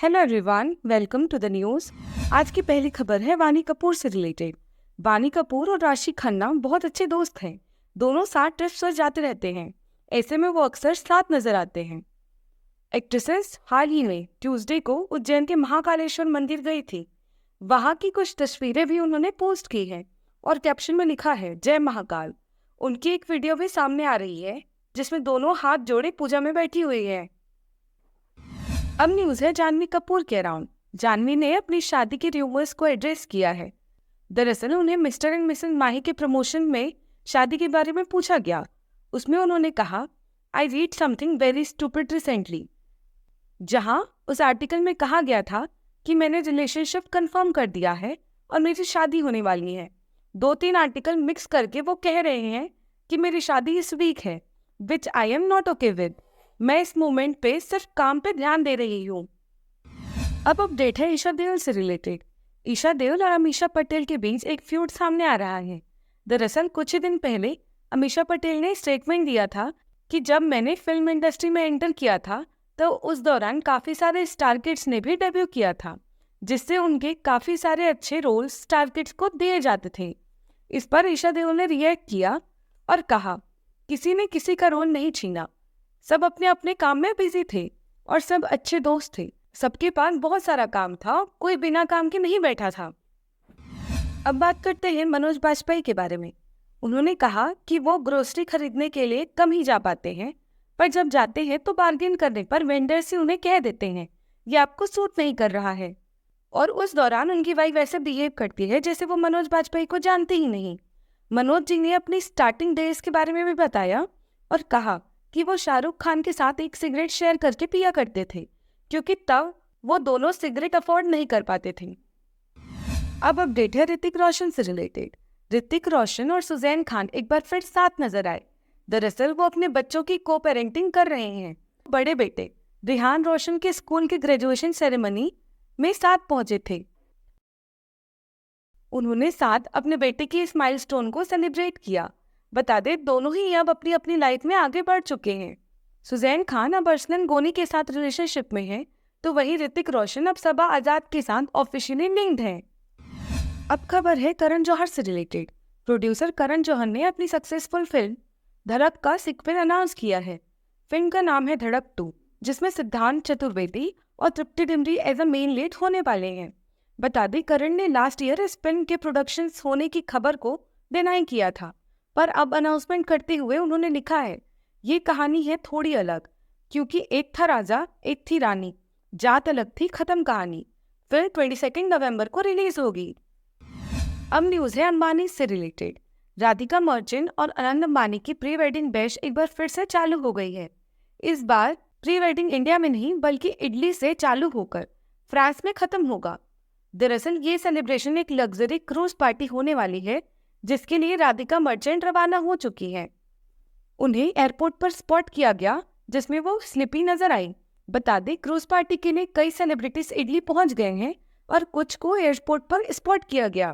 Hello everyone, welcome to the news. आज की पहली खबर है वानी कपूर से रिलेटेड। वानी कपूर और राशि खन्ना बहुत अच्छे दोस्त हैं। दोनों साथ ट्रिप्स पर जाते रहते हैं। ऐसे में वो अक्सर साथ नजर आते हैं। एक्ट्रेसेस हाल ही में ट्यूसडे को उज्जैन के महाकालेश्वर मंदिर गई थी। वहां की कुछ तस्वीरें भी उन्होंने पोस्ट की हैं और कैप्शन में लिखा है जय महाकाल। उनकी एक वीडियो भी सामने आ रही है जिसमें दोनों हाथ जोड़े पूजा में बैठी हुई है। अब न्यूज है जानवी कपूर के अराउंड। जानवी ने अपनी शादी के रूमर्स को एड्रेस किया है। दरअसल उन्हें मिस्टर एंड मिसेस माही के प्रमोशन में शादी के बारे में पूछा गया। उसमें उन्होंने कहा, I read something very stupid recently. जहां उस आर्टिकल में कहा गया था कि मैंने रिलेशनशिप कंफर्म कर दिया है और मेरी शादी होने वाली है। 2-3 आर्टिकल मिक्स करके वो कह रहे हैं कि मेरी शादी इस वीक है, which I am not okay with. मैं इस मोमेंट पे सिर्फ काम पे ध्यान दे रही हूँ। अब अपडेट है ईशा देओल से रिलेटेड। ईशा देओल और अमीषा पटेल के बीच एक फ्यूड सामने आ रहा है। दरअसल कुछ ही दिन पहले अमीषा पटेल ने स्टेटमेंट दिया था कि जब मैंने फिल्म इंडस्ट्री में एंटर किया था तो उस दौरान काफी सारे स्टार किड्स ने भी डेब्यू किया था, जिससे उनके काफी सारे अच्छे रोल स्टार किड्स को दिए जाते थे। इस पर ईशा देओल ने रिएक्ट किया और कहा, किसी ने किसी का रोल नहीं छीना, सब अपने अपने काम में बिजी थे और सब अच्छे दोस्त थे। सबके पास बहुत सारा काम था, कोई बिना काम के नहीं बैठा था। अब बात करते हैं मनोज बाजपेयी के बारे में। उन्होंने कहा कि वो ग्रोसरी खरीदने के लिए कम ही जा पाते हैं, पर जब जाते हैं तो बार्गेन करने पर वेंडर से उन्हें कह देते हैं ये आपको सूट नहीं कर रहा है। और उस दौरान उनकी वाइफ ऐसे बिहेव करती है जैसे वो मनोज बाजपेयी को जानती ही नहीं। मनोज जी ने अपनी स्टार्टिंग डेज के बारे में भी बताया और कहा कि वो शाहरुख खान के साथ एक सिगरेट शेयर करके पिया करते थे, क्योंकि तब वो दोनों सिगरेट अफोर्ड नहीं कर पाते थे। अब अपडेट है ऋतिक रोशन से रिलेटेड। ऋतिक रोशन और सुजैन खान एक बार फिर साथ नजर आए। दरअसल वो अपने बच्चों की को पेरेंटिंग कर रहे हैं। बड़े बेटे रिहान रोशन के स्कूल के ग्रेजुएशन सेरेमनी में साथ पहुंचे थे। उन्होंने साथ अपने बेटे की इस माइलस्टोन को सेलिब्रेट किया। बता दे दोनों ही अब अपनी अपनी लाइफ में आगे बढ़ चुके हैं। सुजैन खान अब अर्शलन गोनी के साथ रिलेशनशिप में है, तो वहीं ऋतिक रोशन अब सबा आजाद के साथ ऑफिशियली लिंक्ड हैं। अब खबर है करण जौहर से रिलेटेड। प्रोड्यूसर करण जौहर ने अपनी सक्सेसफुल फिल्म धड़क का सीक्वल अनाउंस किया है। फिल्म का नाम है धड़क 2, जिसमें सिद्धांत चतुर्वेदी और Tripti Dimri as a main lead होने वाले हैं। बता दें करण ने लास्ट ईयर इस फिल्म के प्रोडक्शन होने की खबर को डिनाई किया था, पर अब अनाउंसमेंट करते हुए उन्होंने लिखा है, ये कहानी है थोड़ी अलग, क्योंकि एक था राजा एक थी रानी, जात अलग थी खत्म कहानी। फिल्म 22 नवंबर को रिलीज होगी। अब न्यूज है अंबानी से रिलेटेड। राधिका मर्चेंट और आनंद अंबानी की प्री वेडिंग बैश एक बार फिर से चालू हो गई है। इस बार प्री वेडिंग इंडिया में नहीं बल्कि इटली से चालू होकर फ्रांस में खत्म होगा। दरअसल ये सेलिब्रेशन एक लग्जरी क्रूज पार्टी होने वाली है, जिसके लिए राधिका मर्चेंट रवाना हो चुकी हैं। उन्हें एयरपोर्ट पर स्पॉट किया गया, जिसमें वो स्लिपी नजर आई। बता दें क्रूज पार्टी के लिए कई सेलिब्रिटीज इटली पहुंच गए हैं और कुछ को एयरपोर्ट पर स्पॉट किया गया।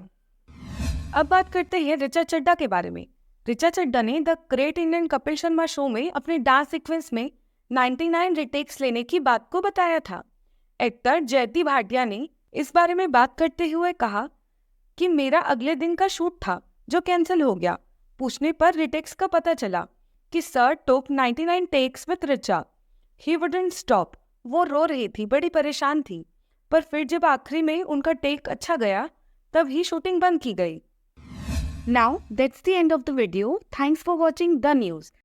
अब बात करते हैं ऋचा चड्ढा के बारे में। ऋचा चड्ढा ने the great Indian Kapil Sharma show में अपने डांस सीक्वेंस में 99 रिटेक्स लेने की बात को बताया था। एक्टर जयती भाटिया ने इस बारे में बात करते हुए कहा कि मेरा अगले दिन का शूट था जो कैंसिल हो गया। पूछने पर रिटेक्स का पता चला कि सर टोक 99 takes with Richa. He wouldn't stop. वो रो रही थी, बड़ी परेशान थी, पर फिर जब आखिरी में उनका टेक अच्छा गया तब ही शूटिंग बंद की गई। Now that's the end of the video. Thanks for watching the news.